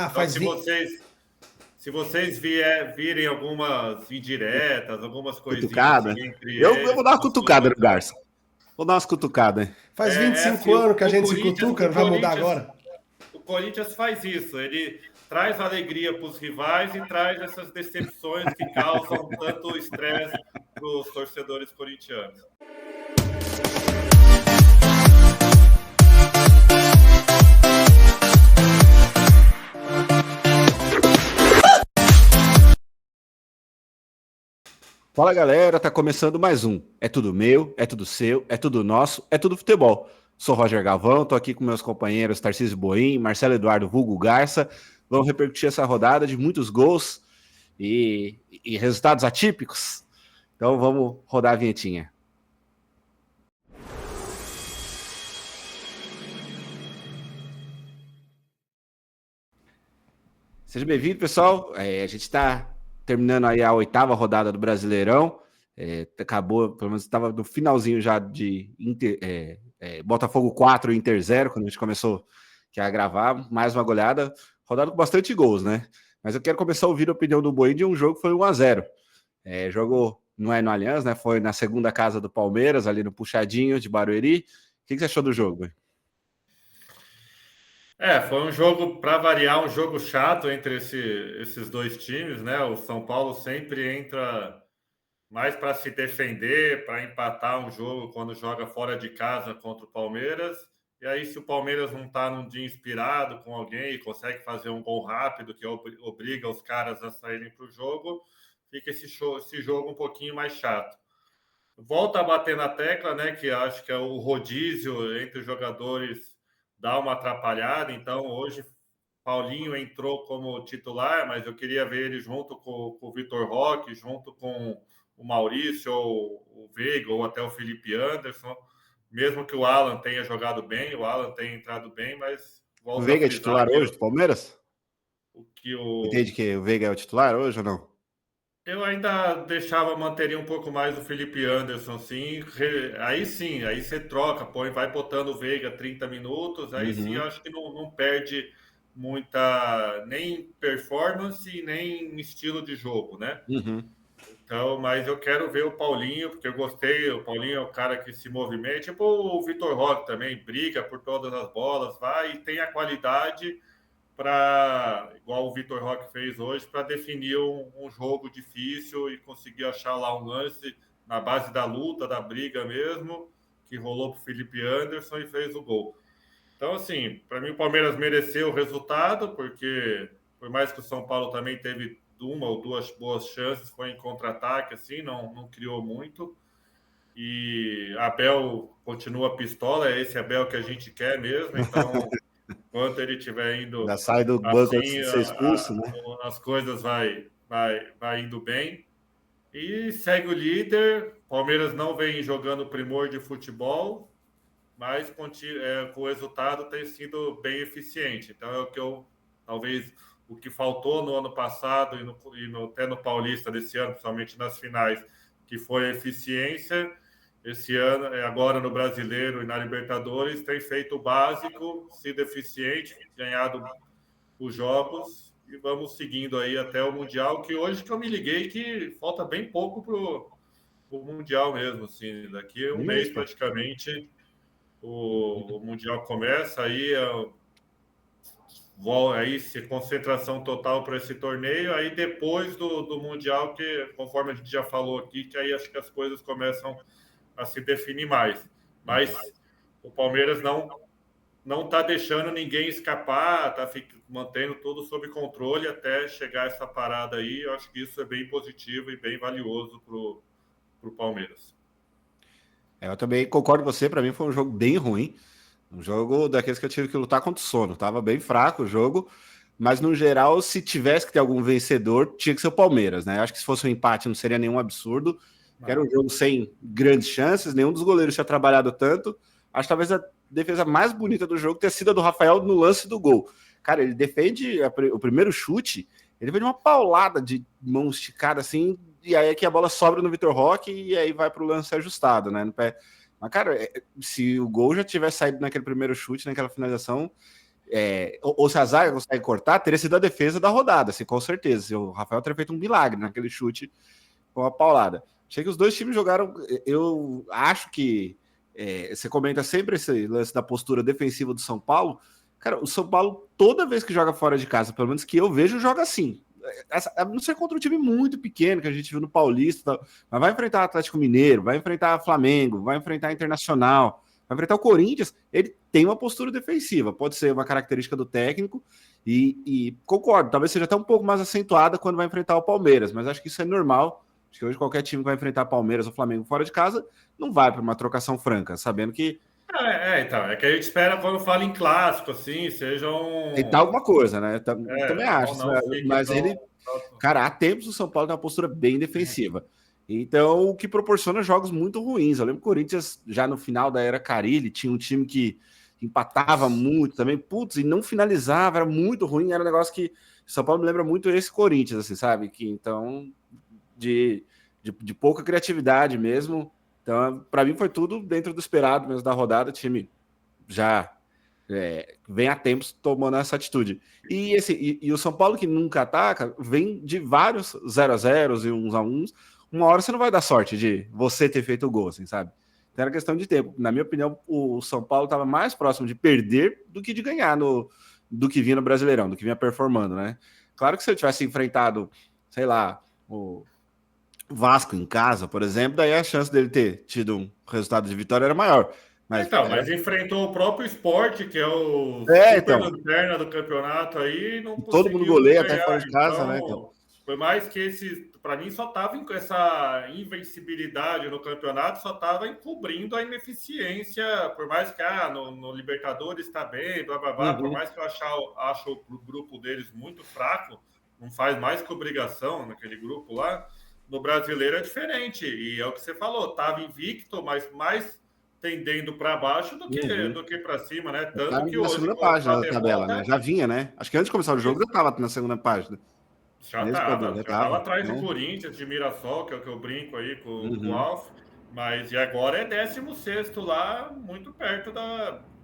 Então, faz 20... Se vocês virem algumas indiretas, algumas coisinhas Cutucada. assim entre Eu eles... vou dar uma cutucada no Garça. Vou dar umas cutucadas. Faz 25 assim, anos que a gente se cutuca, não vai mudar agora. O Corinthians faz isso, ele traz alegria para os rivais e traz essas decepções que causam tanto estresse para os torcedores corintianos. Fala galera, tá começando mais um. É tudo meu, é tudo seu, é tudo nosso, é tudo futebol. Sou Roger Galvão, tô aqui com meus companheiros Tarcísio Boim, Marcelo Eduardo Vulgo Garça. Vamos repercutir essa rodada de muitos gols e resultados atípicos. Então vamos rodar a vinhetinha. Seja bem-vindo, pessoal. A gente está terminando aí a 8ª rodada do Brasileirão. Acabou, pelo menos estava no finalzinho já de Botafogo 4, Inter 0, quando a gente começou a gravar. Mais uma goleada, rodada com bastante gols, né? Mas eu quero começar a ouvir a opinião do Boim de um jogo que foi 1-0. Jogo não é no Allianz, né? Foi na segunda casa do Palmeiras, ali no Puxadinho de Barueri. O que você achou do jogo, Boim? Foi um jogo, para variar, um jogo chato entre esses dois times, né? O São Paulo sempre entra mais para se defender, para empatar um jogo quando joga fora de casa contra o Palmeiras. E aí, se o Palmeiras não está num dia inspirado com alguém e consegue fazer um gol rápido que obriga os caras a saírem para o jogo, fica esse jogo um pouquinho mais chato. Volta a bater na tecla, né? Que acho que é o rodízio entre os jogadores dá uma atrapalhada. Então, hoje, Paulinho entrou como titular, mas eu queria ver ele junto com o Vitor Roque, junto com o Maurício, ou o Veiga, ou até o Felipe Anderson. Mesmo que o Alan tenha jogado bem, o Alan tenha entrado bem, mas... O Veiga é titular hoje do Palmeiras? Entende que o Veiga é o titular hoje ou não? Eu ainda manteria um pouco mais o Felipe Anderson, sim. Aí sim, aí você troca, vai botando o Veiga 30 minutos, aí sim eu acho que não perde muita nem performance, nem estilo de jogo, né? Então, mas eu quero ver o Paulinho, porque eu gostei, o Paulinho é o cara que se movimenta, tipo o Vitor Roque também, briga por todas as bolas, vai e tem a qualidade para, igual o Vitor Roque fez hoje, para definir um jogo difícil e conseguir achar lá um lance na base da luta, da briga mesmo, que rolou para o Felipe Anderson e fez o gol. Então, assim, para mim o Palmeiras mereceu o resultado, porque por mais que o São Paulo também teve uma ou duas boas chances, foi em contra-ataque, assim, não criou muito. E Abel continua pistola, é esse Abel que a gente quer mesmo, então... Enquanto ele estiver indo já sai do banco assim, antes de ser expulso, né? As coisas vai indo bem. E segue o líder. Palmeiras não vem jogando primor de futebol, mas o resultado tem sido bem eficiente. Então é o que talvez o que faltou no ano passado até no Paulista desse ano, principalmente nas finais, que foi a eficiência. Esse ano, agora no Brasileiro e na Libertadores, tem feito o básico, sido eficiente, ganhado os jogos e vamos seguindo aí até o Mundial, que hoje que eu me liguei que falta bem pouco pro Mundial mesmo, assim, daqui a um mês praticamente o Mundial começa, aí se concentração total para esse torneio, aí depois do Mundial, que conforme a gente já falou aqui, que aí acho que as coisas começam a se definir mais. Mas o Palmeiras não está deixando ninguém escapar, está mantendo tudo sob controle até chegar essa parada aí. Eu acho que isso é bem positivo e bem valioso para o Palmeiras. Eu também concordo com você, para mim foi um jogo bem ruim, um jogo daqueles que eu tive que lutar contra o sono, tava bem fraco o jogo, mas no geral, se tivesse que ter algum vencedor, tinha que ser o Palmeiras, né? Eu acho que se fosse um empate não seria nenhum absurdo, que era um jogo sem grandes chances, nenhum dos goleiros tinha trabalhado tanto. Acho que talvez a defesa mais bonita do jogo tenha sido a do Rafael no lance do gol. Cara, ele defende o primeiro chute, ele vem de uma paulada de mão esticada assim, e aí que a bola sobra no Vitor Roque e aí vai para o lance ajustado, né? No pé. Mas, cara, se o gol já tivesse saído naquele primeiro chute, naquela finalização, ou se a zaga consegue cortar, teria sido a defesa da rodada, assim, com certeza. Se o Rafael teria feito um milagre naquele chute com a paulada. Achei que os dois times jogaram. Eu acho que você comenta sempre esse lance da postura defensiva do São Paulo. Cara, o São Paulo, toda vez que joga fora de casa, pelo menos que eu vejo, joga assim. A não ser contra um time muito pequeno que a gente viu no Paulista, mas vai enfrentar o Atlético Mineiro, vai enfrentar o Flamengo, vai enfrentar o Internacional, vai enfrentar o Corinthians. Ele tem uma postura defensiva, pode ser uma característica do técnico, e concordo, talvez seja até um pouco mais acentuada quando vai enfrentar o Palmeiras, mas acho que isso é normal. Acho que hoje qualquer time que vai enfrentar Palmeiras ou Flamengo fora de casa não vai para uma trocação franca, sabendo que então, é que a gente espera quando fala em clássico, assim, seja um... tentar alguma coisa, né? Também acho. não mas ele, cara, há tempos o São Paulo tem uma postura bem defensiva. Então, o que proporciona jogos muito ruins. Eu lembro que o Corinthians, já no final da era Carille, tinha um time que empatava muito também, putz, e não finalizava, era muito ruim. Era um negócio que o São Paulo me lembra muito esse Corinthians, assim, sabe? Que então, de pouca criatividade mesmo. Então, para mim foi tudo dentro do esperado mesmo da rodada. O time já vem há tempos tomando essa atitude. E o São Paulo, que nunca ataca, vem de vários 0-0 e 1-1. Uma hora você não vai dar sorte de você ter feito o gol, assim, sabe? Então era questão de tempo. Na minha opinião, o São Paulo estava mais próximo de perder do que de ganhar do que vinha no Brasileirão, do que vinha performando, né? Claro que se eu tivesse enfrentado, sei lá, o Vasco em casa, por exemplo, daí a chance dele ter tido um resultado de vitória era maior. Mas enfrentou o próprio Sport, que é o lanterna do campeonato aí, não conseguiu. Todo mundo goleia até fora de casa, né? Então, foi mais que para mim, só estava com essa invencibilidade no campeonato, só estava encobrindo a ineficiência, por mais que no Libertadores está bem, blá blá blá, por mais que eu acho o grupo deles muito fraco, não faz mais que obrigação naquele grupo lá. No brasileiro é diferente, e é o que você falou, estava invicto, mas mais tendendo para baixo do que para cima, né? Tanto que na hoje, segunda página da tabela, né? Já vinha, né? Acho que antes de começar o jogo já estava na segunda página. Já estava atrás do Corinthians, de Mirassol, que é o que eu brinco aí com o Alf, mas e agora é 16º lá, muito perto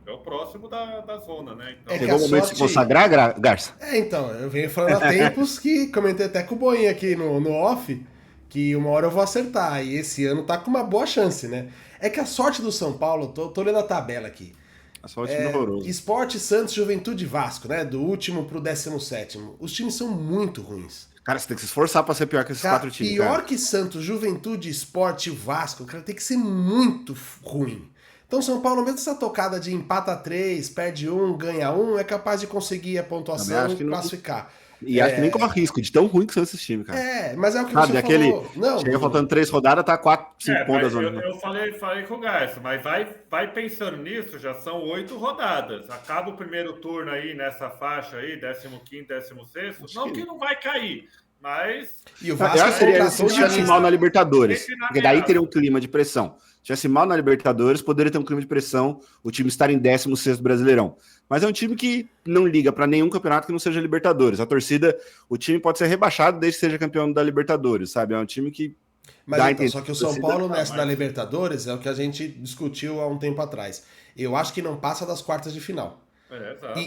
é o próximo da zona, né? Então, chegou o momento de se consagrar, Garça? Então, eu venho falando há tempos que comentei até com o Boinha aqui no off, que uma hora eu vou acertar, e esse ano tá com uma boa chance, né? É que a sorte do São Paulo, tô olhando a tabela aqui. A sorte é horrorosa. Sport, Santos, Juventude e Vasco, né? Do último pro 17º. Os times são muito ruins. Cara, você tem que se esforçar pra ser pior que esses 4 times. Pior que Santos, Juventude, Sport e Vasco, cara, tem que ser muito ruim. Então São Paulo, mesmo essa tocada de empata 3, perde 1, ganha 1, é capaz de conseguir a pontuação e classificar. E acho que nem corre risco de tão ruim que são esses times, cara. Mas é o que você falou. Não, chega faltando 3 rodadas, tá 4, 5 pontos. Eu falei com o Garça, mas vai pensando nisso, já são 8 rodadas. Acaba o primeiro turno aí nessa faixa aí, 15º, 16º. Não que não vai cair, mas... E o Vasco seria se tivesse mal na Libertadores, porque daí teria um clima de pressão. Se tivesse mal na Libertadores, poderia ter um clima de pressão, o time estar em 16º Brasileirão. Mas é um time que não liga para nenhum campeonato que não seja Libertadores. A torcida, o time pode ser rebaixado desde que seja campeão da Libertadores, sabe? É um time que... Mas só que o São Paulo nessa da Libertadores é o que a gente discutiu há um tempo atrás. Eu acho que não passa das quartas de final.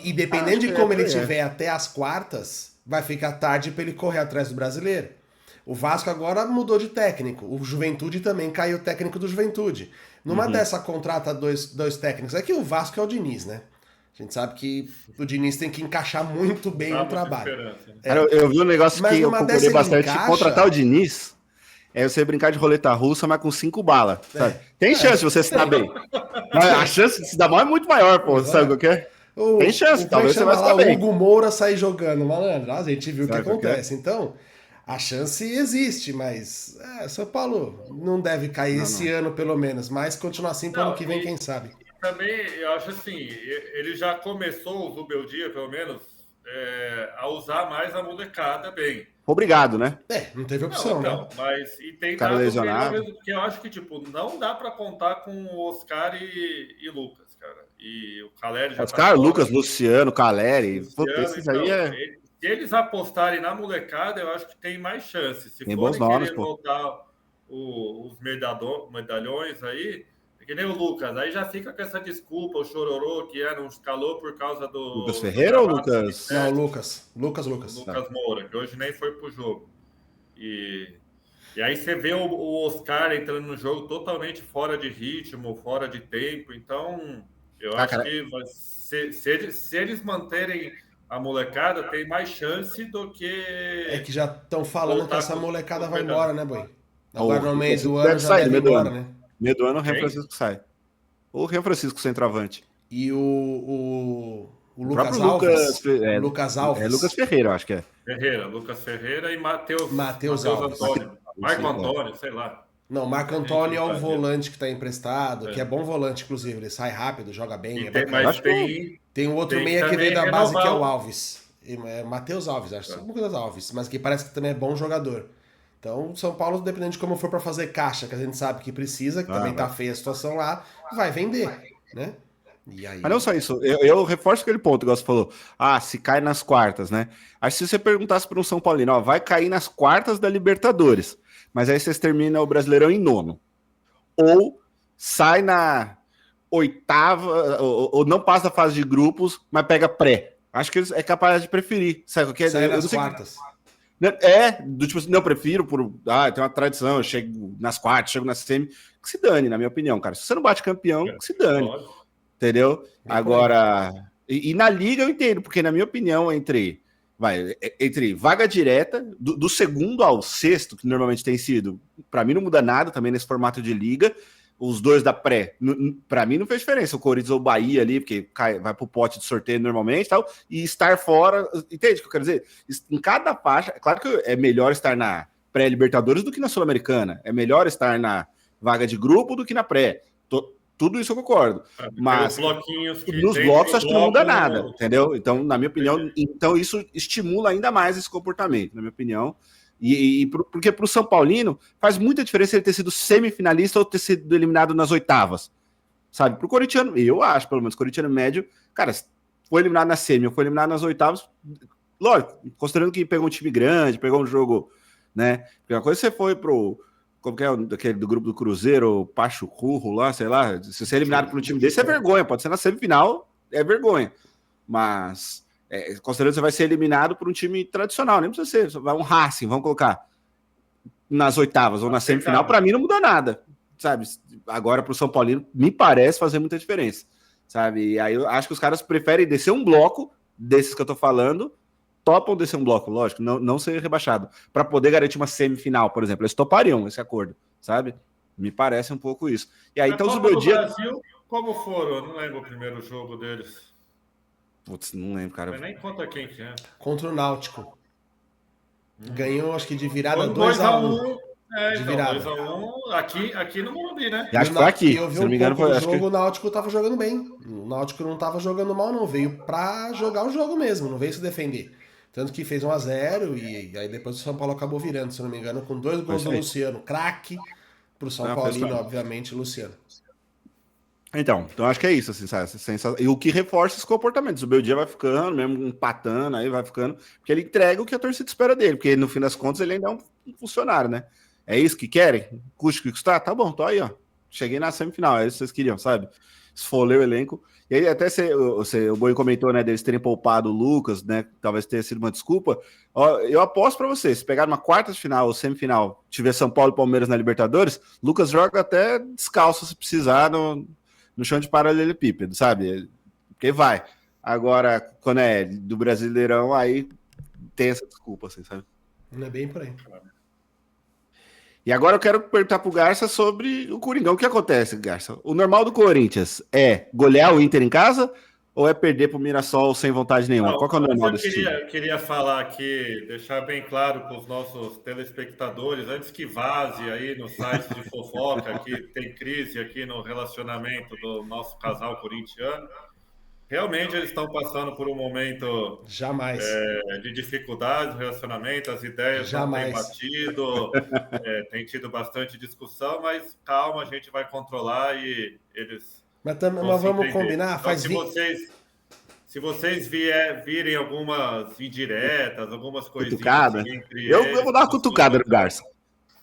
E dependendo de como ele tiver até as quartas, vai ficar tarde para ele correr atrás do brasileiro. O Vasco agora mudou de técnico. O Juventude também caiu o técnico do Juventude. Numa dessa contrata dois técnicos. É que o Vasco é o Diniz, né? A gente sabe que o Diniz tem que encaixar muito bem o trabalho. Cara, eu vi um negócio que eu concordei bastante. Contratar o Diniz é você brincar de roleta russa, mas com 5 balas. Tem chance de você se dar bem. Mas a chance de se dar mal é muito maior, pô. Sabe o que é? Tem chance, talvez você vai se dar bem. O Hugo Moura sair jogando, malandro. A gente viu o que acontece. Então... A chance existe, mas São Paulo não deve cair esse ano, pelo menos, mas continuar assim para o ano que vem, quem sabe. Também, eu acho assim, ele já começou, o Zubeldia, pelo menos, a usar mais a molecada bem. Obrigado, né? Não teve opção, né? Mas e tem dado mesmo, porque eu acho que, tipo, não dá para contar com o Oscar e Lucas, cara. E o Caleri já Oscar, Lucas, Luciano, Caleri, esses aí Se eles apostarem na molecada, eu acho que tem mais chances. Se tem forem bons nomes, querer voltar os medalhões aí, que nem o Lucas, aí já fica com essa desculpa, o chororô, que não escalou por causa do... Lucas Ferreira ou Lucas? Não, Lucas. Lucas Moura, que hoje nem foi pro jogo. E aí você vê o Oscar entrando no jogo totalmente fora de ritmo, fora de tempo. Então, eu acho que se eles manterem a molecada, tem mais chance do que... É que já estão falando que essa molecada vai embora, né, Boi? Agora no meio do ano já deve ir embora, né? Meio do ano o Rian Francisco sai. O Rian Francisco, centroavante. E o Lucas Alves. Lucas Alves. É Lucas Ferreira, eu acho que é. Lucas Ferreira e Matheus Alves. Antônio. Marco Antônio, sei lá. Não, Marco Antônio é o volante que está emprestado, que é bom volante, inclusive. Ele sai rápido, joga bem. Tem um outro meia que veio da base, que é o Alves. É Matheus Alves, acho. Lucas Alves, mas que parece que também é bom jogador. Então, São Paulo, dependendo de como for para fazer caixa, que a gente sabe que precisa, que também tá feia a situação lá, vai vender, né? E aí... Mas não só isso, eu reforço aquele ponto que você falou. Se cai nas quartas, né? Aí se você perguntasse para um São Paulino, vai cair nas quartas da Libertadores, mas aí vocês terminam o Brasileirão em 9º. Ou sai na 8ª, ou não passa a fase de grupos, mas pega pré. Acho que é capaz de preferir. Sabe o que é? Sai nas quartas. Tipo assim, não, prefiro tem uma tradição, eu chego nas quartas, chego na semi, que se dane, na minha opinião, cara. Se você não bate campeão, que se dane. Entendeu? Agora, e na liga eu entendo, porque na minha opinião, entre vaga direta, do 2º ao 6º, que normalmente tem sido, para mim não muda nada também nesse formato de liga. Os dois da pré, para mim não fez diferença, o Corinthians ou o Bahia ali, porque vai pro pote de sorteio normalmente e tal, e estar fora, entende o que eu quero dizer? Em cada faixa, é claro que é melhor estar na pré-Libertadores do que na Sul-Americana, é melhor estar na vaga de grupo do que na pré, tudo isso eu concordo, mas nos blocos acho que não muda nada, entendeu? Então, na minha opinião, isso estimula ainda mais esse comportamento, na minha opinião. Porque para o São Paulino faz muita diferença ele ter sido semifinalista ou ter sido eliminado nas 8º, sabe? Para o corintiano, eu acho, pelo menos, corintiano médio, cara, foi eliminado na semi ou foi eliminado nas 8º, lógico, considerando que pegou um time grande, pegou um jogo, né? Porque uma coisa você foi como que é aquele do grupo do Cruzeiro, Pacho Curro lá, sei lá, se você é eliminado por um time desse é vergonha, pode ser na semifinal, é vergonha, mas... considerando que você vai ser eliminado por um time tradicional, nem precisa ser um Racing, vamos colocar nas 8º ou na semifinal, para mim não muda nada, sabe? Agora para o São Paulino me parece fazer muita diferença, sabe? E aí eu acho que os caras preferem descer um bloco desses que eu tô falando, topam descer um bloco, lógico, não ser rebaixado, para poder garantir uma semifinal, por exemplo. Eles topariam esse acordo, sabe? Me parece um pouco isso. E aí, então, o meu dia... Brasil, como foram? Eu não lembro o primeiro jogo deles. Putz, não lembro, cara. Mas nem conta quem que é. Contra o Náutico. Ganhou, acho que de virada 2-1. De virada. 2-1 aqui no Morumbi, né? Acho que foi aqui. Eu vi se não me engano, foi o jogo, o Náutico tava jogando bem. O Náutico não tava jogando mal, não. Veio pra jogar o jogo mesmo, não veio se defender. Tanto que fez 1-0 e aí depois o São Paulo acabou virando, se não me engano, com 2 gols do Luciano. Craque pro São Paulino, obviamente, Luciano. Então acho que é isso, assim, sabe? E o que reforça esses comportamentos. O Beldia vai ficando, mesmo empatando, aí vai ficando, porque ele entrega o que a torcida espera dele, porque no fim das contas ele ainda é um funcionário, né? É isso que querem? Custe o que custar? Tá bom, tô aí, ó. Cheguei na semifinal, é isso que vocês queriam, sabe? Esfolei o elenco. E aí até o Boi comentou, né, deles terem poupado o Lucas, né? Talvez tenha sido uma desculpa. Ó, eu aposto pra vocês, se pegar uma quarta de final ou semifinal, tiver São Paulo e Palmeiras na Libertadores, Lucas joga até descalço se precisar no chão de paralelepípedo, sabe? Porque vai. Agora, quando é do Brasileirão, aí tem essa desculpa, assim, sabe? Não é bem por aí. E agora eu quero perguntar pro Garça sobre o Coringão. O que acontece, Garça? O normal do Corinthians é golear o Inter em casa ou é perder pro Mirassol sem vontade nenhuma? Qual que é o normal desse time? Eu queria falar aqui, deixar bem claro para os nossos telespectadores, antes que vaze aí no site de fofoca que tem crise aqui no relacionamento do nosso casal corintiano. Realmente eles estão passando por um momento de dificuldade no relacionamento, as ideias não têm batido, tem tido bastante discussão, mas calma, a gente vai controlar e eles... Mas vamos combinar, então, se vocês virem algumas indiretas, algumas coisinhas... Eu vou dar uma cutucada no Garça.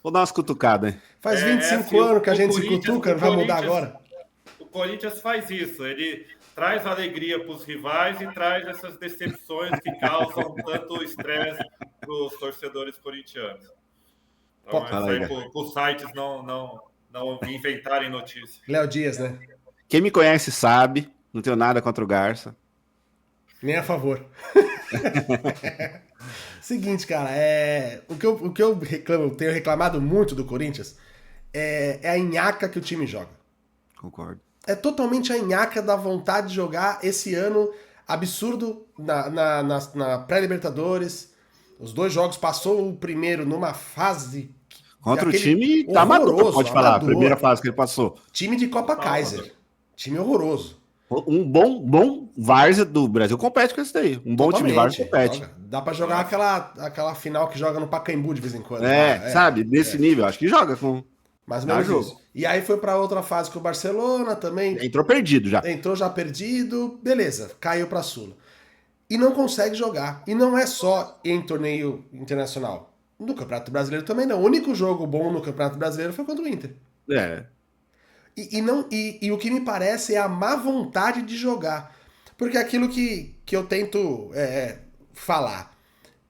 Vou dar umas cutucadas. Faz 25 anos que a gente se cutuca, não vai mudar agora. Corinthians faz isso, ele traz alegria para os rivais e traz essas decepções que causam tanto estresse para os torcedores corintianos. Então, isso aí para os sites não inventarem notícias. Léo Dias, né? Quem me conhece sabe, não tenho nada contra o Garça. Nem a favor. Seguinte, cara, o que eu tenho reclamado muito do Corinthians é a nhaca que o time joga. Concordo. É totalmente a nhaca da vontade de jogar esse ano absurdo na pré-Libertadores. Os 2 jogos, passou o primeiro numa fase... Contra o time tá maduro, pode falar. Amador. A primeira fase que ele passou. Time de Copa Kaiser. Time horroroso. Um bom várzea do Brasil compete com esse daí. Um bom time de várzea compete. Dá pra jogar aquela final que joga no Pacaembu de vez em quando. Sabe? Desse nível. Acho que joga com... Mais ou menos isso. E aí foi pra outra fase com o Barcelona também. Entrou perdido já. Entrou já perdido. Beleza, caiu pra Sula. E não consegue jogar. E não é só em torneio internacional. No Campeonato Brasileiro também não. O único jogo bom no Campeonato Brasileiro foi contra o Inter. E o que me parece é a má vontade de jogar. Porque aquilo que eu tento falar.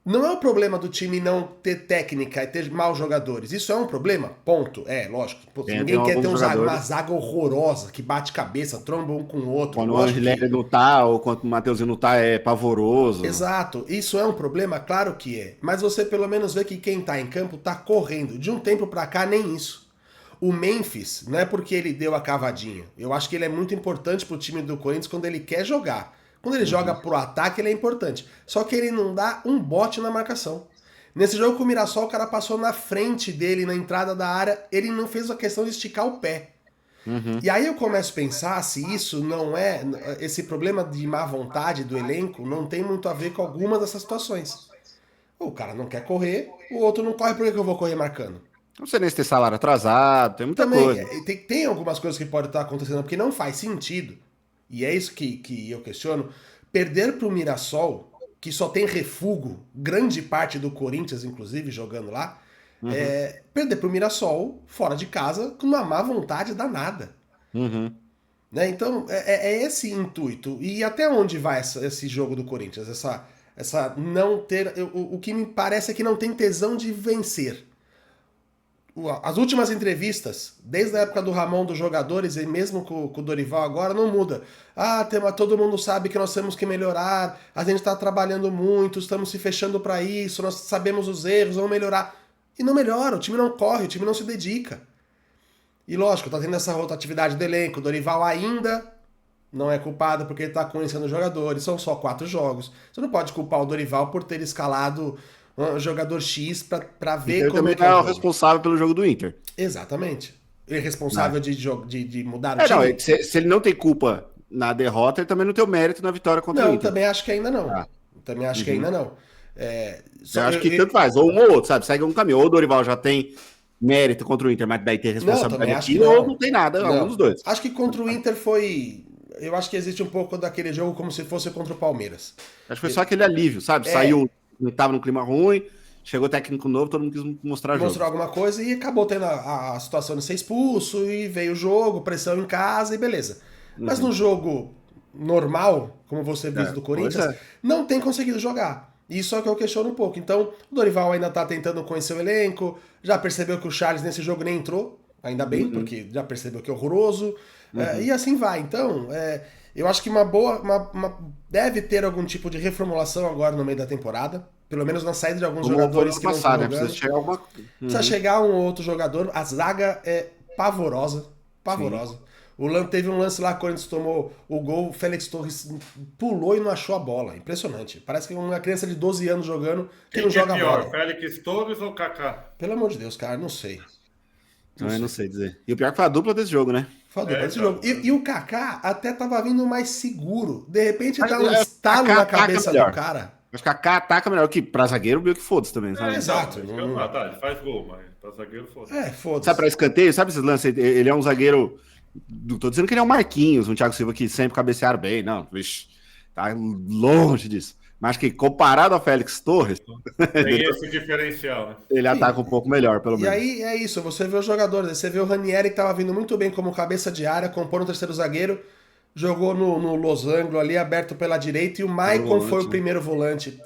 Não é o problema do time não ter técnica e ter maus jogadores. Isso é um problema? Ponto. Lógico. Ninguém quer ter uma zaga horrorosa que bate cabeça, tromba um com o outro. Quando o Angeléia não tá, ou quando o Mateuzinho não tá, é pavoroso. Exato. Isso é um problema? Claro que é. Mas você pelo menos vê que quem tá em campo tá correndo. De um tempo pra cá, nem isso. O Memphis, não é porque ele deu a cavadinha. Eu acho que ele é muito importante pro time do Corinthians quando ele quer jogar. Quando ele joga pro ataque, ele é importante. Só que ele não dá um bote na marcação. Nesse jogo com o Mirassol, o cara passou na frente dele, na entrada da área, ele não fez a questão de esticar o pé. E aí eu começo a pensar se isso não é... Esse problema de má vontade do elenco não tem muito a ver com alguma dessas situações. O cara não quer correr, o outro não corre, por que eu vou correr marcando? Não sei nem se tem salário atrasado, tem muita coisa. Tem algumas coisas que podem estar acontecendo, porque não faz sentido. E é isso que eu questiono. Perder para o Mirassol, que só tem refúgio, grande parte do Corinthians, inclusive, jogando lá, perder para o Mirassol, fora de casa, com uma má vontade danada. Né? Então, é esse intuito. E até onde vai esse jogo do Corinthians? Essa não ter... O que me parece é que não tem tesão de vencer. As últimas entrevistas, desde a época do Ramon dos jogadores e mesmo com o Dorival agora, não muda. Todo mundo sabe que nós temos que melhorar, a gente está trabalhando muito, estamos se fechando para isso, nós sabemos os erros, vamos melhorar. E não melhora, o time não corre, o time não se dedica. E lógico, tá tendo essa rotatividade do elenco, o Dorival ainda não é culpado porque ele tá conhecendo os jogadores, são só 4 jogos. Você não pode culpar o Dorival por ter escalado um jogador X pra ver ele como é que é o responsável pelo jogo do Inter. Exatamente. Ele é responsável de mudar o time. Não, se ele não tem culpa na derrota, ele também não tem o mérito na vitória contra o Inter. Não, também acho que ainda não. Também acho que ainda não. Eu acho que tanto faz, ou um ou outro, sabe? Segue um caminho. Ou o Dorival já tem mérito contra o Inter, mas daí tem responsabilidade aqui, ou não tem nada, algum dos dois. Acho que contra o Inter foi... Eu acho que existe um pouco daquele jogo como se fosse contra o Palmeiras. Acho que foi só aquele alívio, sabe? Saiu... Não estava no clima ruim, chegou técnico novo, todo mundo quis mostrar jogo. Mostrou alguma coisa e acabou tendo a situação de ser expulso, e veio o jogo, pressão em casa e beleza. Mas no jogo normal, como você viu do Corinthians, não tem conseguido jogar. Isso é o que eu questiono um pouco. Então, o Dorival ainda tá tentando conhecer o elenco, já percebeu que o Charles nesse jogo nem entrou, ainda bem, porque já percebeu que é horroroso, e assim vai. Então, eu acho que deve ter algum tipo de reformulação agora no meio da temporada. Pelo menos na saída de alguns jogadores que não estão jogando. Precisa chegar Precisa chegar um ou outro jogador. A zaga é pavorosa. Sim. Teve um lance lá, quando Corinthians tomou o gol, o Félix Torres pulou e não achou a bola. Impressionante. Parece que é uma criança de 12 anos jogando que não joga pior, bola. Félix Torres ou Kaká? Pelo amor de Deus, cara, não sei. Não sei dizer. E o pior que foi a dupla desse jogo, né? Jogo. E o Kaká até tava vindo mais seguro. De repente dá um estalo na cabeça do cara. Acho que o Kaká ataca melhor que pra zagueiro, meio que foda-se também, sabe? Exato. Ele faz gol, mas pra zagueiro foda-se. Foda-se. Sabe, pra escanteio, sabe esses lances? Ele é um zagueiro... Não tô dizendo que ele é um Marquinhos, um Thiago Silva que sempre cabecearam bem, não. Vixe, tá longe disso. Mas acho que comparado ao Félix Torres... Tem esse diferencial, né? Ele ataca um pouco melhor, pelo menos. E aí é isso, você vê os jogadores, você vê o Ranieri que estava vindo muito bem como cabeça de área, compor no terceiro zagueiro, jogou no losango ali, aberto pela direita, e o Maicon foi o primeiro volante.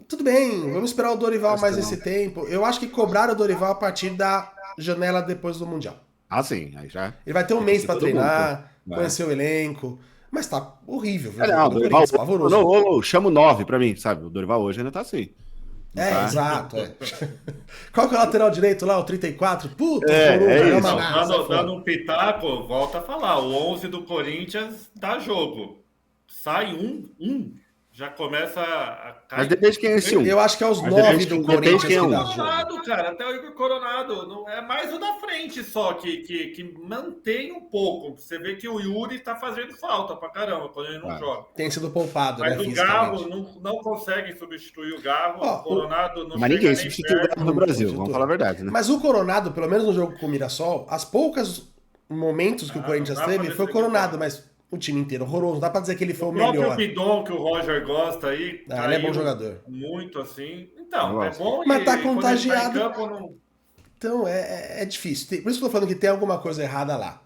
Tudo bem, vamos esperar o Dorival mais esse tempo. Eu acho que cobraram o Dorival a partir da janela depois do Mundial. Ah, sim, aí já... Ele vai ter um mês para treinar, conhecer o elenco... Mas tá horrível, viu? Não, o Dorival, pavoroso. Chama o 9 pra mim, sabe? O Dorival hoje ainda tá assim. Tá? Exato. Qual que é o lateral direito lá, o 34? Puta, dando um pitaco, volta a falar. O 11 do Corinthians dá jogo. Sai já começa a cair. Mas depende de quem é esse 1. Eu acho que é os 9 do Corinthians que dá jogo. Cara, até o Igor Coronado. Não é mais o da frente só que mantém um pouco. Você vê que o Yuri tá fazendo falta pra caramba quando ele não joga. Tem sido poupado, mas o Garro não consegue substituir o Garro. O Coronado não. Mas ninguém substitui o Garro no Brasil, vamos falar a verdade, né? Mas o Coronado, pelo menos no jogo com o Mirassol, as poucos momentos que o Corinthians teve foi o Coronado, mas o time inteiro horroroso. Não dá pra dizer que ele foi o melhor. O próprio Bidon, que o Roger gosta aí. Ele é bom jogador. Muito assim. Então, é bom. Mas tá contagiado. Então, é difícil. Por isso que eu tô falando que tem alguma coisa errada lá.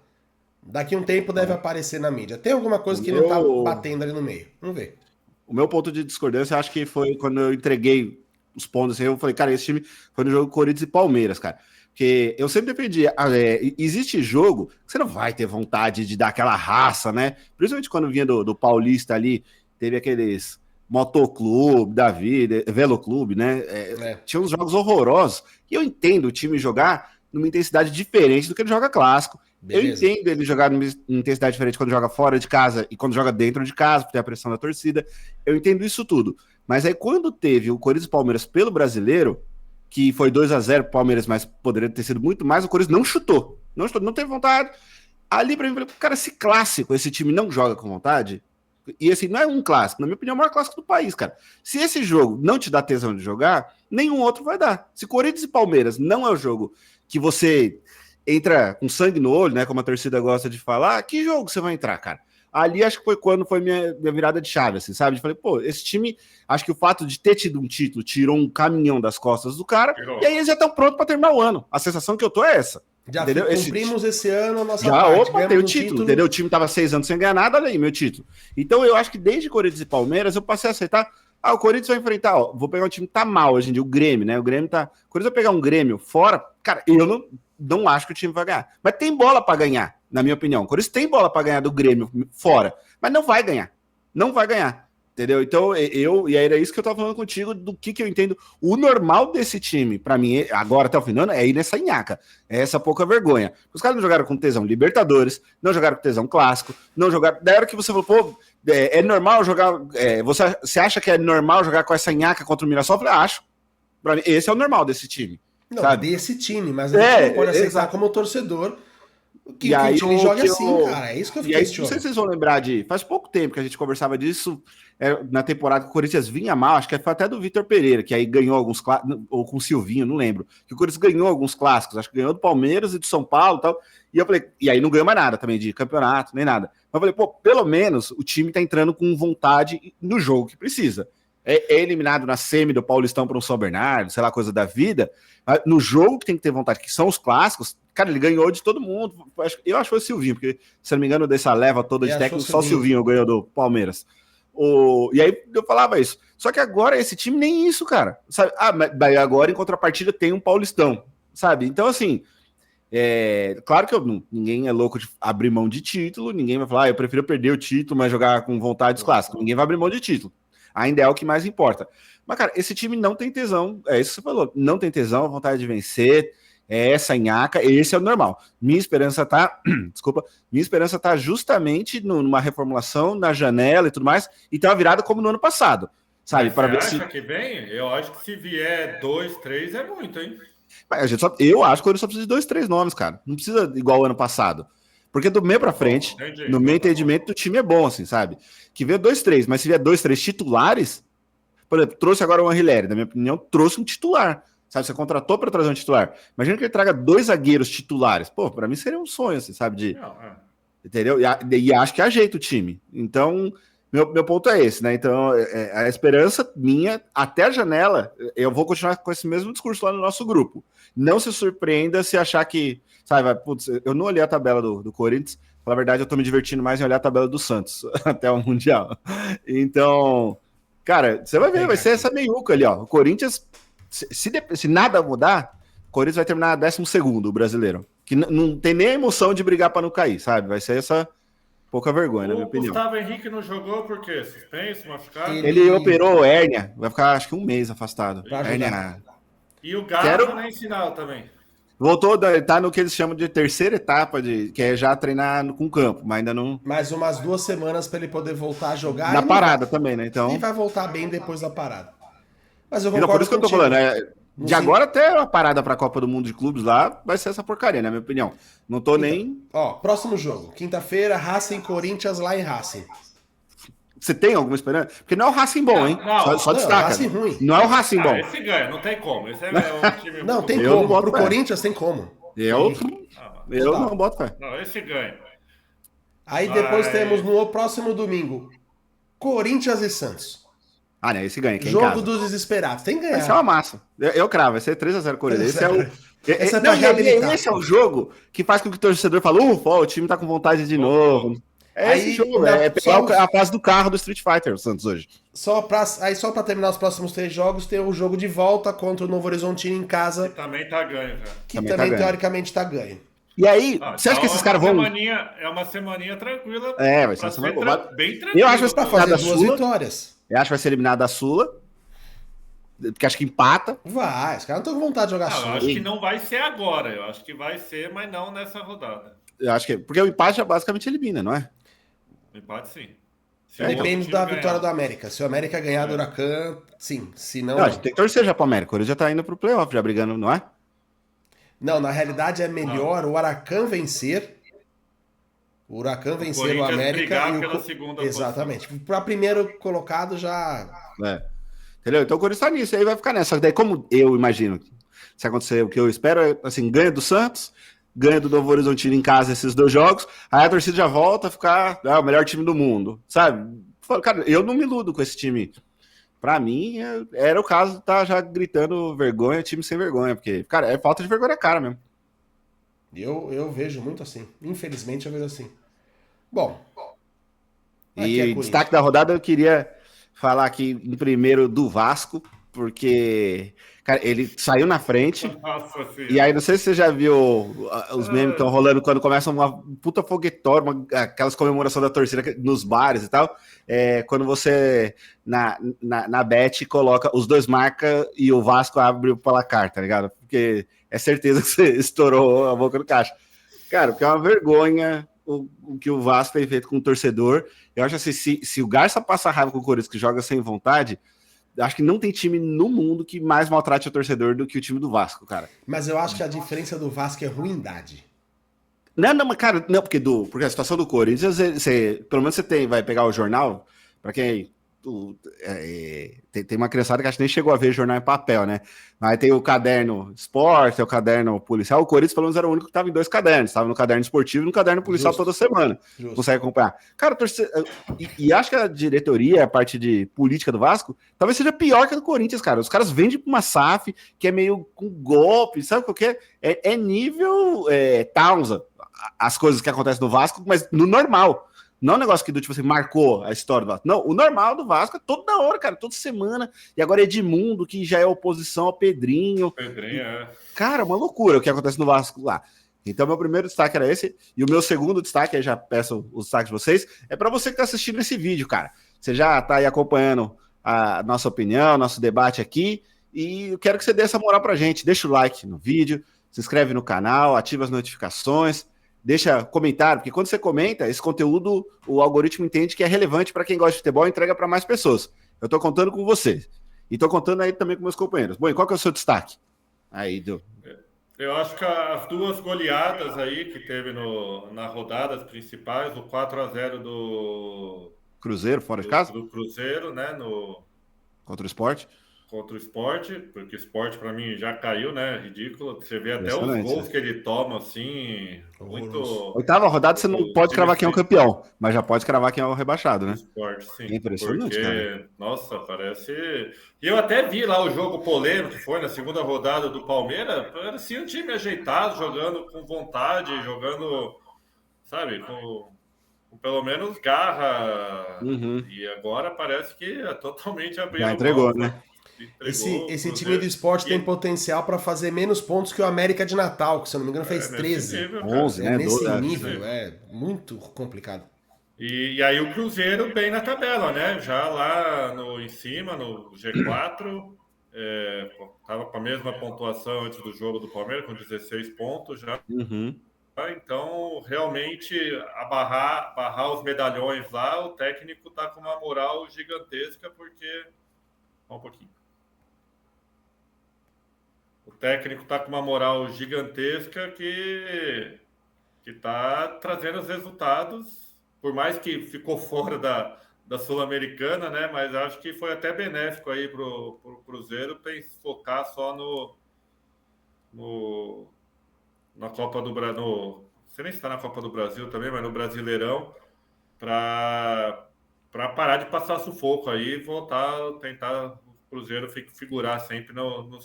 Daqui a um tempo deve aparecer na mídia. Tem alguma coisa que não tá batendo ali no meio. Vamos ver. O meu ponto de discordância, acho que foi quando eu entreguei os pontos. Assim, eu falei, cara, esse time foi no jogo Corinthians e Palmeiras, cara. Porque eu sempre defendi, existe jogo que você não vai ter vontade de dar aquela raça, né? Principalmente quando vinha do Paulista ali, teve aqueles motoclube da vida, veloclube, né? Tinha uns jogos horrorosos. E eu entendo o time jogar numa intensidade diferente do que ele joga clássico. Beleza. Eu entendo ele jogar numa intensidade diferente quando joga fora de casa e quando joga dentro de casa, porque tem a pressão da torcida. Eu entendo isso tudo. Mas aí quando teve o Corinthians e Palmeiras pelo Brasileiro, que foi 2-0 pro Palmeiras, mas poderia ter sido muito mais, o Corinthians não chutou, não teve vontade. Ali pra mim, cara, esse clássico, esse time não joga com vontade, e assim, não é um clássico, na minha opinião, é o maior clássico do país, cara. Se esse jogo não te dá tesão de jogar, nenhum outro vai dar. Se Corinthians e Palmeiras não é o jogo que você entra com sangue no olho, né, como a torcida gosta de falar, que jogo você vai entrar, cara? Ali acho que foi quando foi minha virada de chave, assim, sabe? Eu falei, pô, esse time, acho que o fato de ter tido um título tirou um caminhão das costas do cara, e aí eles já estão prontos para terminar o ano. A sensação que eu tô é essa. Já entendeu? Cumprimos esse ano a nossa já, parte. Opa, tem o título, entendeu? O time tava 6 anos sem ganhar nada, olha aí, meu título. Então eu acho que desde Corinthians e Palmeiras eu passei a aceitar, o Corinthians vai enfrentar, vou pegar um time que tá mal hoje em dia, o Grêmio, né? O Grêmio tá... O Corinthians vai pegar um Grêmio fora, cara, eu não acho que o time vai ganhar. Mas tem bola para ganhar, na minha opinião. O Corinthians tem bola para ganhar do Grêmio fora, mas não vai ganhar. Não vai ganhar, entendeu? Então, e era isso que eu tava falando contigo, do que eu entendo. O normal desse time, para mim, agora até o final, é ir nessa nhaca. É essa pouca vergonha. Os caras não jogaram com tesão Libertadores, não jogaram com tesão Clássico, não jogaram... Da hora que você falou, pô, é normal jogar... você acha que é normal jogar com essa nhaca contra o Mirassol? Eu falei, acho. Pra mim, esse é o normal desse time. Não, sabe? Desse time, mas a gente não pode aceitar como torcedor que o time joga assim, cara. É isso que eu fiquei questionando. Não sei se vocês vão lembrar faz pouco tempo que a gente conversava disso, na temporada que o Corinthians vinha mal, acho que foi até do Vitor Pereira, que aí ganhou alguns clássicos, ou com o Silvinho, não lembro, que o Corinthians ganhou alguns clássicos, acho que ganhou do Palmeiras e do São Paulo e tal, e eu falei, e aí não ganhou mais nada também de campeonato, nem nada. Mas eu falei, pô, pelo menos o time tá entrando com vontade no jogo que precisa. É eliminado na semi do Paulistão para um São Bernardo, sei lá, coisa da vida. No jogo que tem que ter vontade, que são os clássicos, cara, ele ganhou de todo mundo. Eu acho que foi o Silvinho, porque, se não me engano, dessa leva toda de técnico, só o Silvinho ganhou do Palmeiras. E aí eu falava isso. Só que agora esse time nem isso, cara. Sabe? Mas agora, em contrapartida, tem um Paulistão, sabe? Então, assim, claro que ninguém é louco de abrir mão de título, ninguém vai falar, eu prefiro perder o título, mas jogar com vontade dos clássicos. Ninguém vai abrir mão de título. Ainda é o que mais importa. Mas, cara, esse time não tem tesão. É isso que você falou. Não tem tesão, vontade de vencer. É essa nhaca. Esse é o normal. Minha esperança tá... Desculpa. Minha esperança tá justamente numa reformulação, na janela e tudo mais. E tem uma virada como no ano passado. Sabe? Para ver se... que vem? Eu acho que se vier 2, 3 é muito, hein? Eu acho que ele só precisa de 2, 3 nomes, cara. Não precisa igual ano passado. Porque do meio pra frente, no meu entendimento, o time é bom, assim, sabe? Que vê 2, 3, mas se vier 2, 3 titulares, por exemplo, trouxe agora o Henrileri, na minha opinião, trouxe um titular, sabe? Você contratou para trazer um titular. Imagina que ele traga 2 zagueiros titulares. Pô, pra mim seria um sonho, assim, sabe? Entendeu? E acho que ajeita o time. Então, Meu ponto é esse, né? Então, a esperança minha, até a janela, eu vou continuar com esse mesmo discurso lá no nosso grupo. Não se surpreenda se achar que, sabe, putz, eu não olhei a tabela do Corinthians, na verdade eu tô me divertindo mais em olhar a tabela do Santos até o Mundial. Então, cara, você vai ver, vai ser essa meiuca ali, ó. O Corinthians, se nada mudar, o Corinthians vai terminar 12º, o brasileiro. Que não tem nem a emoção de brigar para não cair, sabe? Vai ser essa pouca vergonha, na minha opinião. O Gustavo Henrique não jogou por quê? Suspenso, machucado? Ele operou hérnia, vai ficar acho que um mês afastado. Hérnia. E o Galo nem sinal também. Voltou, tá no que eles chamam de terceira etapa, que é já treinar com o campo, mas ainda não. Mais umas 2 semanas para ele poder voltar a jogar. Na parada também, né? Então. E vai voltar bem depois da parada. Mas eu concordo. Por isso que eu tô falando, de agora até a parada pra Copa do Mundo de Clubes lá, vai ser essa porcaria, na minha opinião. Não tô nem. Ó, próximo jogo. Quinta-feira, Racing Corinthians lá em Racing. Você tem alguma esperança? Porque não é o Racing bom, hein? Só destaca. Racing ruim. Não é o Racing bom. Esse ganha, não tem como. Esse é um time não, tem como. Pro Corinthians tem como. Eu não boto fé. Não, esse ganha. Aí depois temos no próximo domingo, Corinthians e Santos. Ah, né? Esse ganha. Jogo dos desesperados. Tem que ganhar. Vai ser uma massa. Eu cravo, vai ser 3-0 Corinthians. Esse é o jogo que faz com que o torcedor fale, o time tá com vontade de novo. Esse jogo, é pegar a fase do carro do Street Fighter, o Santos hoje. Só pra terminar os próximos 3 jogos, tem o jogo de volta contra o Novo Horizontino em casa. Que também tá ganho, cara. Que também teoricamente tá ganho. E aí, você acha que esses caras vão... É uma semaninha tranquila. Vai ser uma semana bem tranquila. Eu acho que vai fazer 2 vitórias. Eu acho que vai ser eliminado da Sula. Porque acho que empata. Vai, os caras não estão com vontade de jogar Sula. Eu acho que não vai ser agora. Eu acho que vai ser, mas não nessa rodada. Eu acho que... Porque o empate já basicamente elimina, não é? O empate, sim. Depende da vitória do América. Se o América ganhar do Huracan, sim. Se não... A gente tem que torcer já pro América. Ele já tá indo pro playoff, já brigando, não é? Não, na realidade é melhor o Huracan vencer. O Huracan vencer o América e pela segunda exatamente. Para primeiro colocado já. Entendeu? Então o Corinthians tá nisso, aí vai ficar nessa. Só que daí, como eu imagino, se acontecer o que eu espero, é assim, ganha do Santos, ganha do Novo Horizontino em casa esses 2 jogos, aí a torcida já volta a ficar o melhor time do mundo, sabe? Cara, eu não me iludo com esse time. Pra mim, era o caso de estar já gritando vergonha, time sem vergonha, porque, cara, é falta de vergonha na cara mesmo. Eu vejo muito assim. Infelizmente, eu vejo assim. Bom. E destaque da rodada, eu queria falar aqui em primeiro do Vasco, porque, cara, ele saiu na frente. Nossa, e aí, não sei se você já viu os memes que estão rolando quando começa uma puta foguetório, aquelas comemorações da torcida nos bares e tal. Quando você, na bet, coloca os 2 marca e o Vasco abre o placar, tá ligado? Porque é certeza que você estourou a boca do caixa. Cara, porque é uma vergonha o que o Vasco tem feito com o torcedor. Eu acho assim, se o Garça passa raiva com o Corinthians, que joga sem vontade, acho que não tem time no mundo que mais maltrate o torcedor do que o time do Vasco, cara. Mas eu acho que a diferença do Vasco é ruindade. Não, mas, cara, não, porque a situação do Corinthians, pelo menos você vai pegar o jornal, pra quem tem uma criançada que acho que nem chegou a ver jornal em papel, né? Aí tem o caderno esporte, tem o caderno policial. O Corinthians, pelo menos, era o único que estava em 2 cadernos. Estava no caderno esportivo e no caderno policial toda semana. Consegue acompanhar. Cara, e acho que a diretoria, a parte de política do Vasco, talvez seja pior que a do Corinthians, cara. Os caras vendem pra uma SAF que é meio com golpe, sabe o que é? É nível Townsend, as coisas que acontecem no Vasco, mas no normal. Não é um negócio que do tipo assim, marcou a história do Vasco. Não, o normal do Vasco é toda hora, cara, toda semana. E agora Edmundo, que já é oposição ao Pedrinho. Cara, uma loucura o que acontece no Vasco lá. Então, meu primeiro destaque era esse. E o meu segundo destaque, aí já peço os destaques de vocês, é para você que está assistindo esse vídeo, cara. Você já está aí acompanhando a nossa opinião, nosso debate aqui. E eu quero que você dê essa moral pra gente. Deixa o like no vídeo, se inscreve no canal, ativa as notificações. Deixa comentário, porque quando você comenta, esse conteúdo, o algoritmo entende que é relevante para quem gosta de futebol e entrega para mais pessoas. Eu estou contando com vocês. E estou contando aí também com meus companheiros. Bom, e qual que é o seu destaque? Aí, Eu acho que as 2 goleadas aí que teve nas rodadas principais, o 4-0 do Cruzeiro, fora de casa? Do Cruzeiro, né? Contra o Sport. contra o Sport, porque o Sport para mim já caiu, né? Ridículo. Você vê até os gols que ele toma, assim, muito... Oitava rodada você não pode cravar quem é o campeão, mas já pode cravar quem é o rebaixado, né? Sport, sim. É impressionante, porque, cara. Nossa, parece... E eu até vi lá o jogo polêmico que foi na segunda rodada do Palmeiras, parecia um time ajeitado, jogando com vontade, jogando, sabe, com pelo menos garra. E agora parece que é totalmente abrindo. Já entregou, né? Esse time do Sport tem potencial para fazer menos pontos que o América de Natal, que se eu não me engano fez 13. Nível, 11, né? Nesse nível, é muito complicado. E aí o Cruzeiro bem na tabela, né? Já lá em cima, no G4, estava com a mesma pontuação antes do jogo do Palmeiras, com 16 pontos já. Então, realmente, barrar os medalhões lá, o técnico está com uma moral gigantesca, porque... Só um pouquinho. O técnico está com uma moral gigantesca que está trazendo os resultados, por mais que ficou fora da Sul-Americana, né? Mas acho que foi até benéfico aí para o Cruzeiro focar só na Copa do Brasil. Não sei nem se está na Copa do Brasil também, mas no Brasileirão, para parar de passar sufoco aí e voltar a tentar... Cruzeiro figurar sempre no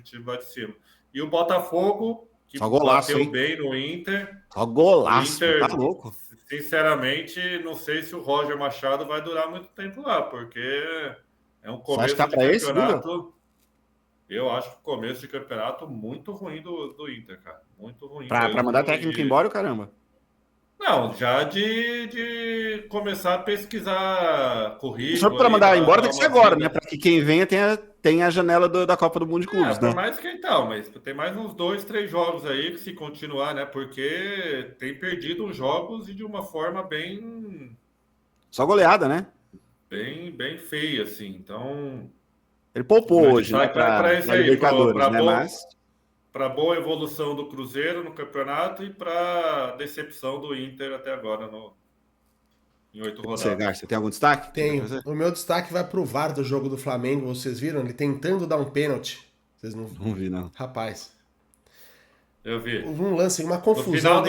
time lá de cima. E o Botafogo, que bateu bem no Inter. Só golaço, Inter, tá louco. Sinceramente, não sei se o Roger Machado vai durar muito tempo lá, porque é um começo de campeonato. Eu acho que o começo de campeonato muito ruim do Inter, cara. Muito ruim. Pra mandar técnico embora, caramba. Não, já de começar a pesquisar currículo. Só para mandar embora tem que ser agora, né? Para que quem venha tenha a janela da Copa do Mundo de Clubes, né? Por mais que então, mas tem mais uns 2, 3 jogos aí que se continuar, né? Porque tem perdido os jogos e de uma forma bem... Só goleada, né? Bem feia, assim. Então... Ele poupou hoje, né? Para Libertadores, né? Mas... Para boa evolução do Cruzeiro no campeonato e para decepção do Inter até agora em 8 rodadas. Você, Garcia, tem algum destaque? Tenho. O meu destaque vai pro VAR do jogo do Flamengo. Vocês viram? Ele tentando dar um pênalti. Vocês não vi, não. Rapaz. Eu vi. Um lance, uma confusão. No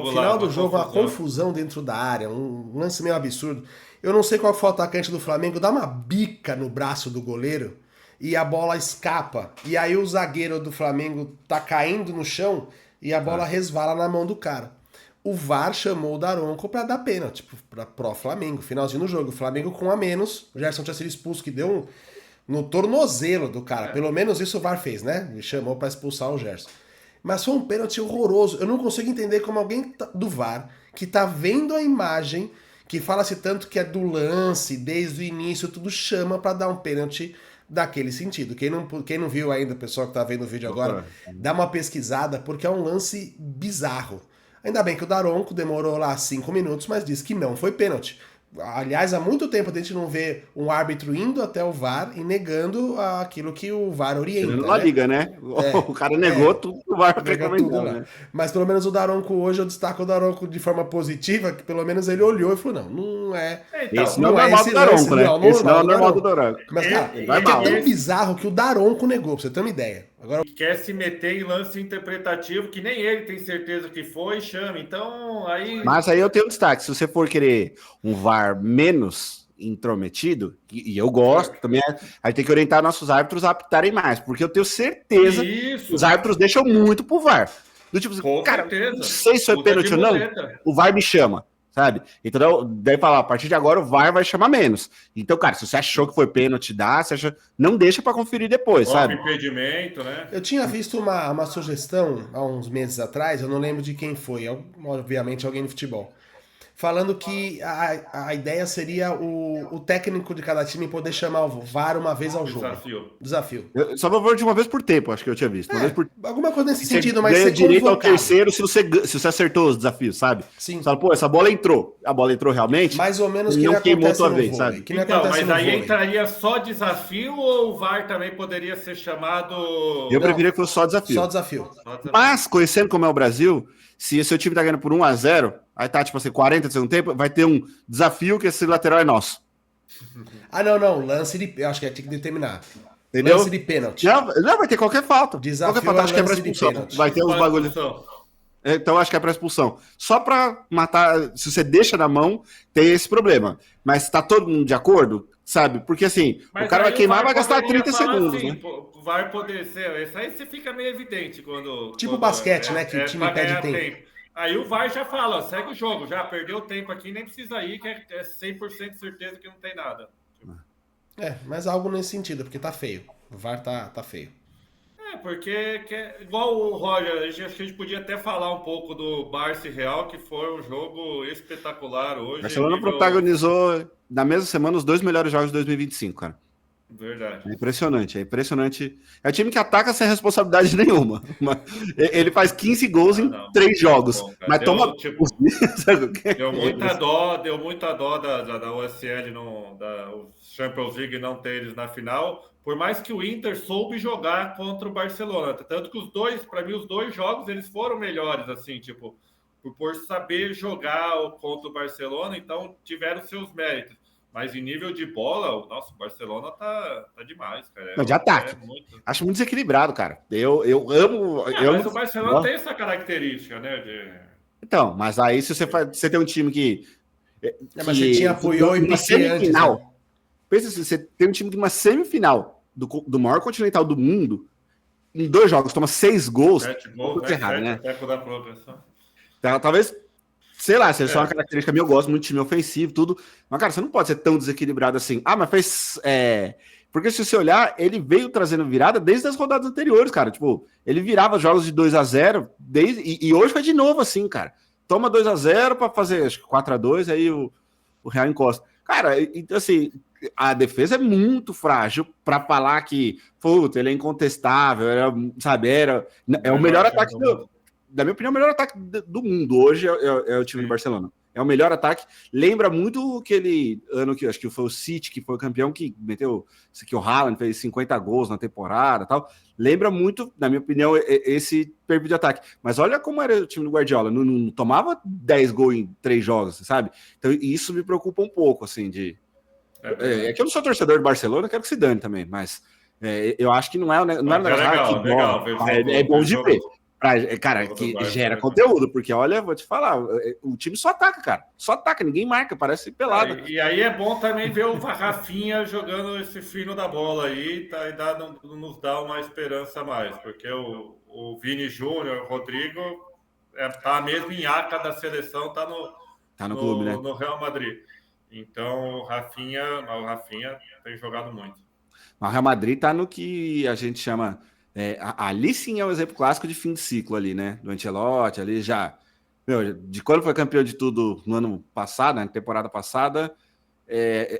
final do jogo, uma confusão dentro da área. Um lance meio absurdo. Eu não sei qual foi o atacante do Flamengo. Dá uma bica no braço do goleiro e a bola escapa. E aí o zagueiro do Flamengo tá caindo no chão e a bola resvala na mão do cara. O VAR chamou o Daronco pra dar pênalti pro Flamengo. Finalzinho do jogo. O Flamengo com a menos. O Gerson tinha sido expulso, que deu no tornozelo do cara. Pelo menos isso o VAR fez, né? Me chamou pra expulsar o Gerson. Mas foi um pênalti horroroso. Eu não consigo entender como alguém do VAR, que tá vendo a imagem, que fala-se tanto que é do lance, desde o início, tudo chama pra dar um pênalti daquele sentido. Quem não viu ainda, o pessoal que tá vendo o vídeo agora, dá uma pesquisada, porque é um lance bizarro. Ainda bem que o Daronco demorou lá 5 minutos, mas disse que não foi pênalti. Aliás, há muito tempo a gente não vê um árbitro indo até o VAR e negando aquilo que o VAR orienta. Não liga, né? O cara negou tudo que o VAR recomendou, né? Mas pelo menos o Daronco hoje, eu destaco o Daronco de forma positiva, que pelo menos ele olhou e falou, não é... Então, esse não é normal do Daronco, né? Esse não é normal do Daronco. Mas, cara, é tão bizarro que o Daronco negou, pra você ter uma ideia. Agora... Quer se meter em lance interpretativo que nem ele tem certeza que foi, chama. Então, aí... Mas aí eu tenho um destaque. Se você for querer um VAR menos intrometido, e eu gosto também, aí tem que orientar nossos árbitros a apitarem mais, porque eu tenho certeza que os árbitros deixam muito pro VAR. Do tipo, cara, não sei se foi pênalti ou não, o VAR me chama. Sabe? Então, deve falar, a partir de agora o VAR vai chamar menos. Então, cara, se você achou que foi pênalti, não deixa para conferir depois, sabe? Impedimento, né? Eu tinha visto uma sugestão há uns meses atrás, eu não lembro de quem foi, obviamente alguém do futebol, falando que a ideia seria o técnico de cada time poder chamar o VAR uma vez ao jogo. Desafio. Só favor de uma vez por tempo, acho que eu tinha visto. Alguma coisa nesse sentido, mas você ganha direito ao terceiro se você acertou os desafios, sabe? Sim. Você fala, pô, essa bola entrou. A bola entrou realmente. Mais ou menos que não queimou tua vez, sabe? Então, mas aí entraria só desafio ou o VAR também poderia ser chamado... Eu preferia que fosse só desafio. Só desafio. Mas, conhecendo como é o Brasil, se o seu time tá ganhando por 1-0, aí tá, tipo assim, 40 de segundo tempo, vai ter um desafio que esse lateral é nosso. Não. Lance, eu acho que tinha que determinar. Entendeu? Lance de pênalti. Não, vai ter qualquer falta. Desafio qualquer falta, acho que é pra expulsão. Vai ter uns bagulhos. Então, acho que é pra expulsão. Só pra matar, se você deixa na mão, tem esse problema. Mas tá todo mundo de acordo, sabe? Porque assim, o cara vai queimar, vai gastar 30 segundos, assim, né? Vai poder ser. Isso aí você fica meio evidente quando. Tipo basquete, né? Que o time pede tempo. Aí o VAR já fala, segue o jogo, já perdeu tempo aqui, nem precisa ir, que é 100% certeza que não tem nada. Mas algo nesse sentido, porque tá feio. O VAR tá feio. Porque igual o Roger, acho que a gente podia até falar um pouco do Barça e Real, que foi um jogo espetacular hoje. Barcelona protagonizou na mesma semana os 2 melhores jogos de 2025, cara. Verdade. É impressionante. É um time que ataca sem responsabilidade nenhuma. Ele faz 15 gols em 3 jogos. Bom, mas toma. Deu muita dó da USL, da Champions League, não ter eles na final. Por mais que o Inter soube jogar contra o Barcelona. Tanto que para mim, os 2 jogos eles foram melhores, assim, tipo, por saber jogar contra o Barcelona, então tiveram seus méritos. Mas em nível de bola, o nosso Barcelona tá demais, cara. De ataque. Acho muito desequilibrado, cara. Eu amo. Mas o Barcelona tem essa característica, né? Então, mas aí se você tem um time que. Mas você tinha apoiou e uma semifinal. Antes, né? Pensa assim, você tem um time de uma semifinal do maior continental do mundo, em 2 jogos, toma 6 gols. 7 gols, errado, né? Da progressão. Talvez. Sei lá, se é só uma característica minha, eu gosto muito de time ofensivo, tudo. Mas, cara, você não pode ser tão desequilibrado assim. Mas fez. Porque se você olhar, ele veio trazendo virada desde as rodadas anteriores, cara. Tipo, ele virava jogos de 2-0 e hoje foi de novo assim, cara. Toma 2-0 para fazer, acho que 4-2, aí o Real encosta. Cara, então assim, a defesa é muito frágil para falar que, puta, ele é incontestável, é o melhor ataque da minha opinião, o melhor ataque do mundo hoje é o time do Barcelona. É o melhor ataque. Lembra muito aquele ano que acho que foi o City, que foi o campeão, que meteu. Isso aqui, o Haaland fez 50 gols na temporada e tal. Lembra muito, na minha opinião, esse perfil de ataque. Mas olha como era o time do Guardiola. Não tomava 10 gols em 3 jogos, sabe? Então isso me preocupa um pouco, assim, de. É que eu não sou torcedor do Barcelona, quero que se dane também, mas eu acho que não é um negócio legal, é bom de ver. Cara, que gera conteúdo, porque olha, vou te falar, o time só ataca, cara. Só ataca, ninguém marca, parece pelado. E aí é bom também ver o Rafinha jogando esse fino da bola aí, nos dá uma esperança a mais, porque o Vini Júnior, o Rodrigo, tá mesmo em aca da seleção, tá no clube, né? No Real Madrid. Então o Rafinha tem jogado muito. O Real Madrid tá no que a gente chama. Ali sim é um exemplo clássico de fim de ciclo ali, né? Do Ancelotti, ali já... de quando foi campeão de tudo no ano passado, na temporada passada,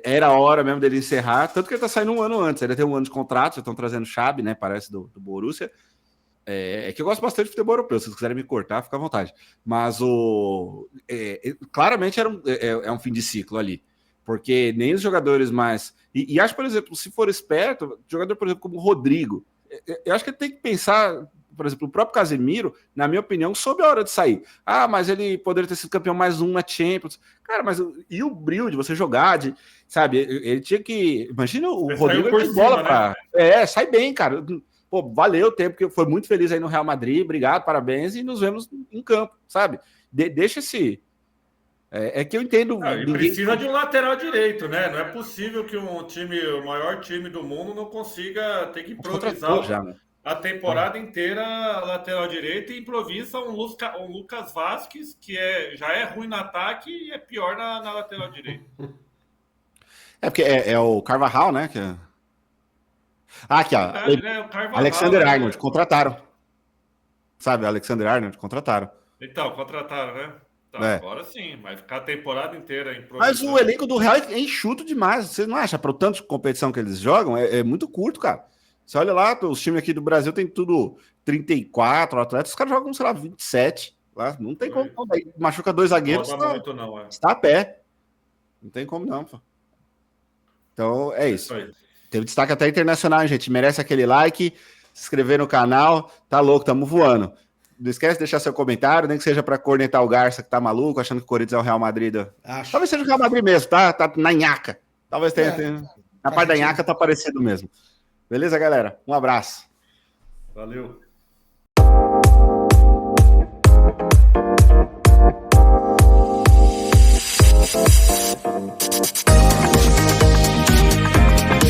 era a hora mesmo dele encerrar, tanto que ele tá saindo um ano antes, ele tem um ano de contrato, já estão trazendo Xabi, né? Parece do Borussia. Que eu gosto bastante de futebol europeu, se vocês quiserem me cortar, fica à vontade. Mas claramente é um fim de ciclo ali, porque nem os jogadores mais... E acho, por exemplo, se for esperto, jogador, por exemplo, como o Rodrigo, eu acho que ele tem que pensar, por exemplo, o próprio Casemiro, na minha opinião, soube a hora de sair. Mas ele poderia ter sido campeão mais um na Champions. Cara, mas e o brilho de você jogar, sabe? Ele tinha que... Imagina o Rodrigo por bola pra... Sai bem, cara. Pô, valeu o tempo, que foi muito feliz aí no Real Madrid, obrigado, parabéns, e nos vemos em campo, sabe? Deixa esse... que eu entendo... Precisa de um lateral direito, né? Não é possível que o maior time do mundo não consiga ter que improvisar a temporada inteira lateral direito e improvisa um Lucas Vasquez, que já é ruim no ataque e é pior na lateral direita. Porque é o Carvajal, né? Aqui, ó. Alexander Arnold, contrataram. Sabe, Alexander Arnold, contrataram. Então, contrataram, né? Agora sim, mas ficar a temporada inteira improvisando. Mas o elenco do Real é enxuto demais. Você não acha? Para o tanto de competição que eles jogam, é muito curto, cara. Você olha lá, os times aqui do Brasil tem tudo 34 atletas, os caras jogam, sei lá, 27. Lá. Não tem como. Aí machuca 2 zagueiros, está a pé. Não tem como, não. Pô. Então, é isso. Teve destaque até internacional, gente. Merece aquele like, se inscrever no canal. Tá louco, tamo voando. Não esquece de deixar seu comentário, nem que seja para cornetar o Garça, que tá maluco, achando que o Corinthians é o Real Madrid. Talvez seja o Real Madrid mesmo, tá na nhaca. Talvez tenha. Na parte da nhaca tá parecido mesmo. Beleza, galera? Um abraço. Valeu.